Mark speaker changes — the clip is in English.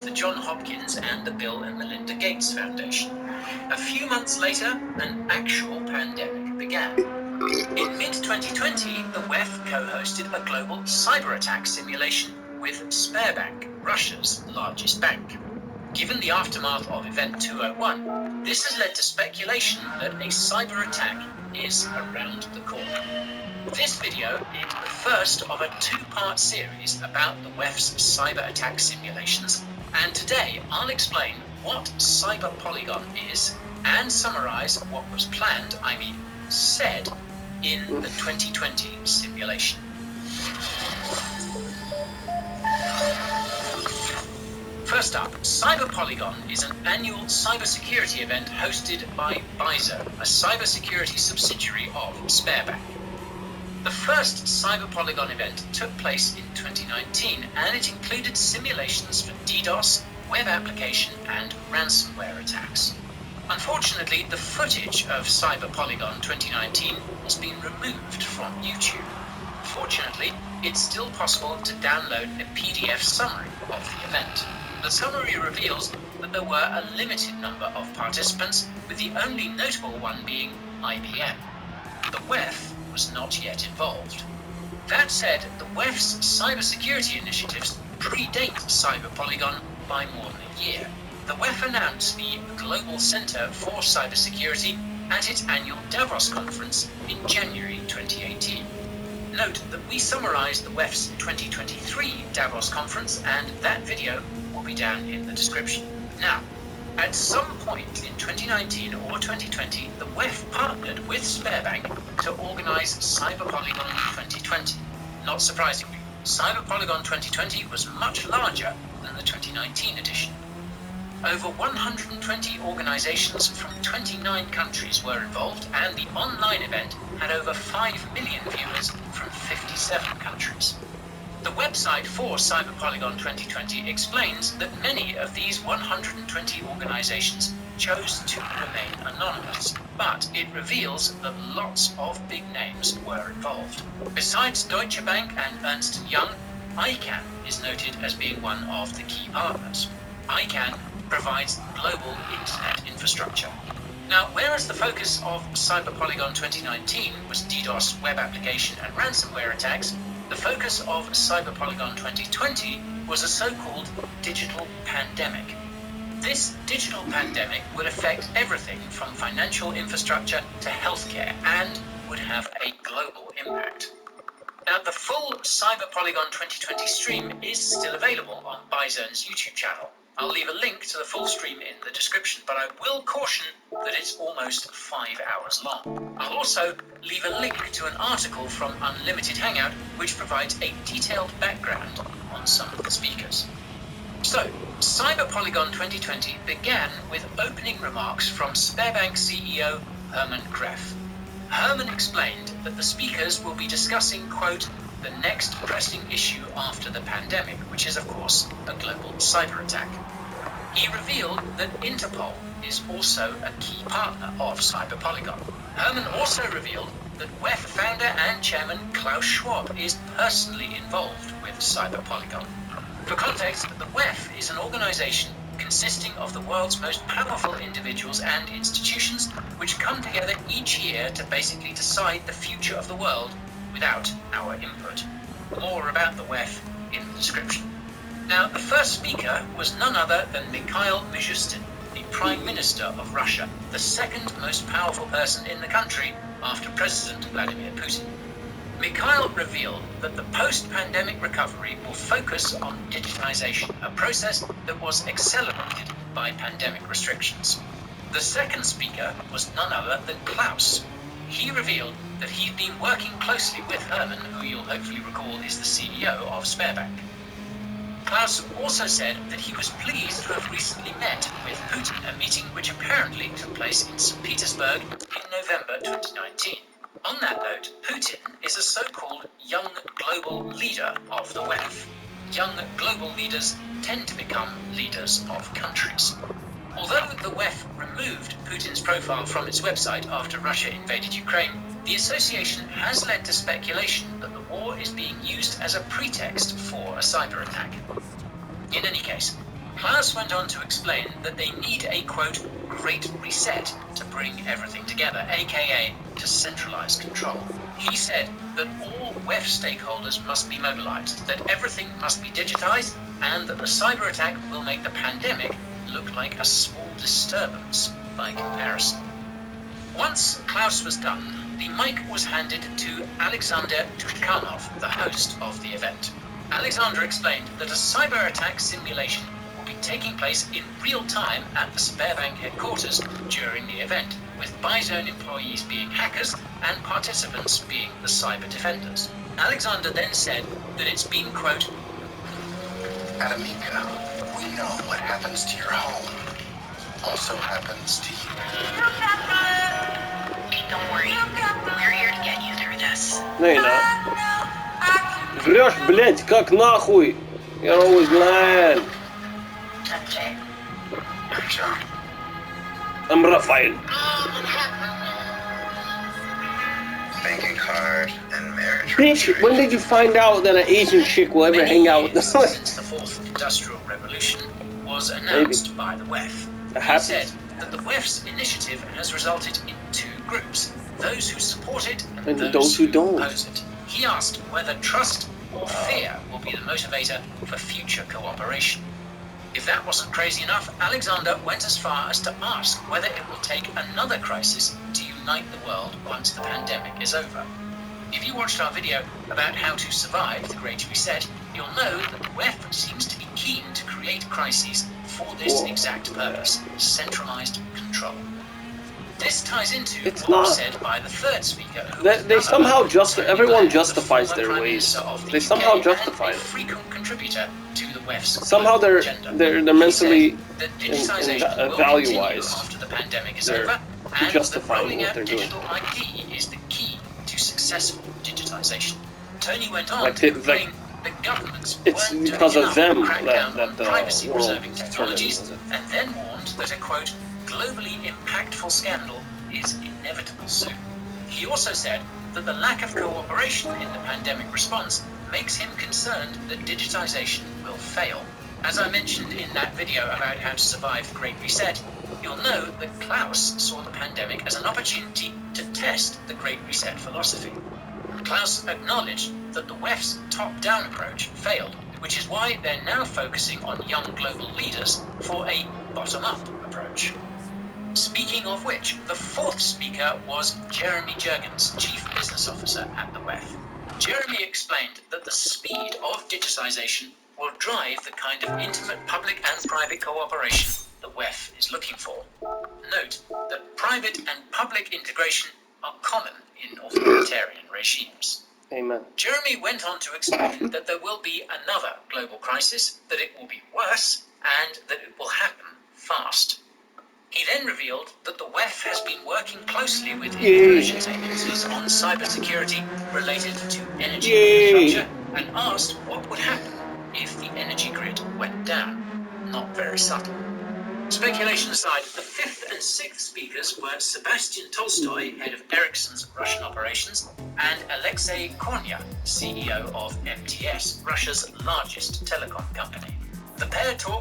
Speaker 1: the John Hopkins and the Bill and Melinda Gates Foundation. A few months later, an actual pandemic began. In mid-2020, the WEF co-hosted a global cyber attack simulation with Sberbank, Russia's largest bank. Given the aftermath of Event 201, this has led to speculation that a cyber attack is around the corner. This video is the first of a two-part series about the WEF's cyber attack simulations, and today I'll explain what Cyber Polygon is and summarize what was planned, said, in the 2020 simulation. First up, Cyber Polygon is an annual cybersecurity event hosted by Bizone, a cybersecurity subsidiary of Sberbank. The first Cyber Polygon event took place in 2019, and it included simulations for DDoS, web application, and ransomware attacks. Unfortunately, the footage of Cyber Polygon 2019 has been removed from YouTube. Fortunately, it's still possible to download a PDF summary of the event. The summary reveals that there were a limited number of participants, with the only notable one being IBM. The WEF was not yet involved. That said, the WEF's cybersecurity initiatives predate Cyber Polygon by more than a year. The WEF announced the Global Center for Cybersecurity at its annual Davos conference in January 2018. Note that we summarized the WEF's 2023 Davos conference, and that video will be down in the description. Now, at some point in 2019 or 2020, the WEF partnered with Sberbank to organize Cyber Polygon 2020. Not surprisingly, Cyber Polygon 2020 was much larger than the 2019 edition. Over 120 organizations from 29 countries were involved, and the online event had over 5 million viewers from 57 countries. The website for Cyber Polygon 2020 explains that many of these 120 organizations chose to remain anonymous, but it reveals that lots of big names were involved. Besides Deutsche Bank and Ernst & Young, ICANN is noted as being one of the key partners. ICANN provides global internet infrastructure. Now, whereas the focus of Cyber Polygon 2019 was DDoS, web application, and ransomware attacks, the focus of Cyber Polygon 2020 was a so-called digital pandemic. This digital pandemic would affect everything from financial infrastructure to healthcare and would have a global impact. Now, the full Cyber Polygon 2020 stream is still available on Bizone's YouTube channel. I'll leave a link to the full stream in the description, but I will caution that it's almost 5 hours long. I'll also leave a link to an article from Unlimited Hangout, which provides a detailed background on some of the speakers. So, Cyber Polygon 2020 began with opening remarks from Sberbank CEO Herman Gref. Herman explained that the speakers will be discussing, quote, the next pressing issue after the pandemic, which is, of course, a global cyber attack. He revealed that Interpol is also a key partner of Cyber Polygon. Herman also revealed that WEF founder and chairman Klaus Schwab is personally involved with Cyber Polygon. For context, the WEF is an organization consisting of the world's most powerful individuals and institutions, which come together each year to basically decide the future of the world without our input. More about the WEF in the description. Now, the first speaker was none other than Mikhail Mishustin, the Prime Minister of Russia, the second most powerful person in the country after President Vladimir Putin. Mikhail revealed that the post-pandemic recovery will focus on digitization, a process that was accelerated by pandemic restrictions. The second speaker was none other than Klaus. He revealed that he'd been working closely with Herman, who you'll hopefully recall is the CEO of Sberbank. Klaus also said that he was pleased to have recently met with Putin, a meeting which apparently took place in St. Petersburg in November 2019. On that note, Putin is a so-called young global leader of the WEF. Young global leaders tend to become leaders of countries. Although the WEF removed Putin's profile from its website after Russia invaded Ukraine, the association has led to speculation that the war is being used as a pretext for a cyber attack. In any case, Klaus went on to explain that they need a, quote, great reset to bring everything together, aka to centralize control. He said that all WEF stakeholders must be mobilized, that everything must be digitized, and that the cyber attack will make the pandemic look like a small disturbance by comparison. Once Klaus was done, the mic was handed to Alexander Tushkanov, the host of the event. Alexander explained that a cyber attack simulation will be taking place in real time at the Sberbank headquarters during the event, with ByZone employees being hackers and participants being the cyber defenders. Alexander then said that it's been, quote,
Speaker 2: Adamika, we know what happens to your home also happens to you.
Speaker 3: Don't worry, we're here to get you through this.
Speaker 4: Nina. Врешь, блядь, как нахуй? You're always lying.
Speaker 3: Okay.
Speaker 2: I'm John.
Speaker 4: I'm Raphael.
Speaker 2: Banking card and marriage.
Speaker 4: Bitch, when did you find out that an Asian chick will ever hang out with us?
Speaker 1: Since the Fourth Industrial Revolution was announced by the WEF. He said that the WEF's initiative has resulted in two groups, those who support it and those who
Speaker 4: don't.
Speaker 1: oppose it. He asked whether trust or fear will be the motivator for future cooperation. If that wasn't crazy enough, Alexander went as far as to ask whether it will take another crisis to unite the world once the pandemic is over. If you watched our video about how to survive the Great Reset, you'll know that the WEF seems to be keen to create crises for this exact purpose, centralized control. This ties into what was said by the third speaker.
Speaker 4: They somehow everyone justifies their ways. They somehow justify it.
Speaker 1: Frequent contributor to the WEF's
Speaker 4: somehow they're mentally
Speaker 1: value-wise after the pandemic is over, and
Speaker 4: justifying what they're doing.
Speaker 1: Digital ID is the key to successful digitization. Tony went on
Speaker 4: Like
Speaker 1: to complain that governments
Speaker 4: it's
Speaker 1: weren't
Speaker 4: because
Speaker 1: doing
Speaker 4: of them
Speaker 1: enough
Speaker 4: that the
Speaker 1: privacy-preserving
Speaker 4: world
Speaker 1: technologies, and then warned that a, quote, globally impactful scandal is inevitable soon. He also said that the lack of cooperation in the pandemic response makes him concerned that digitization will fail. As I mentioned in that video about how to survive the Great Reset, you'll know that Klaus saw the pandemic as an opportunity to test the Great Reset philosophy. Klaus acknowledged that the WEF's top-down approach failed, which is why they're now focusing on young global leaders for a bottom-up approach. Speaking of which, the fourth speaker was Jeremy Jurgens, Chief Business Officer at the WEF. Jeremy explained that the speed of digitization will drive the kind of intimate public and private cooperation the WEF is looking for. Note that private and public integration are common in authoritarian regimes.
Speaker 4: Amen.
Speaker 1: Jeremy went on to explain that there will be another global crisis, that it will be worse, and that it will happen fast. He then revealed that the WEF has been working closely with intelligence agencies on cybersecurity related to energy infrastructure, and asked what would happen if the energy grid went down. Not very subtle. Speculation aside, the fifth and sixth speakers were Sebastian Tolstoy, head of Ericsson's Russian operations, and Alexei Kornia, CEO of MTS, Russia's largest telecom company. The pair talked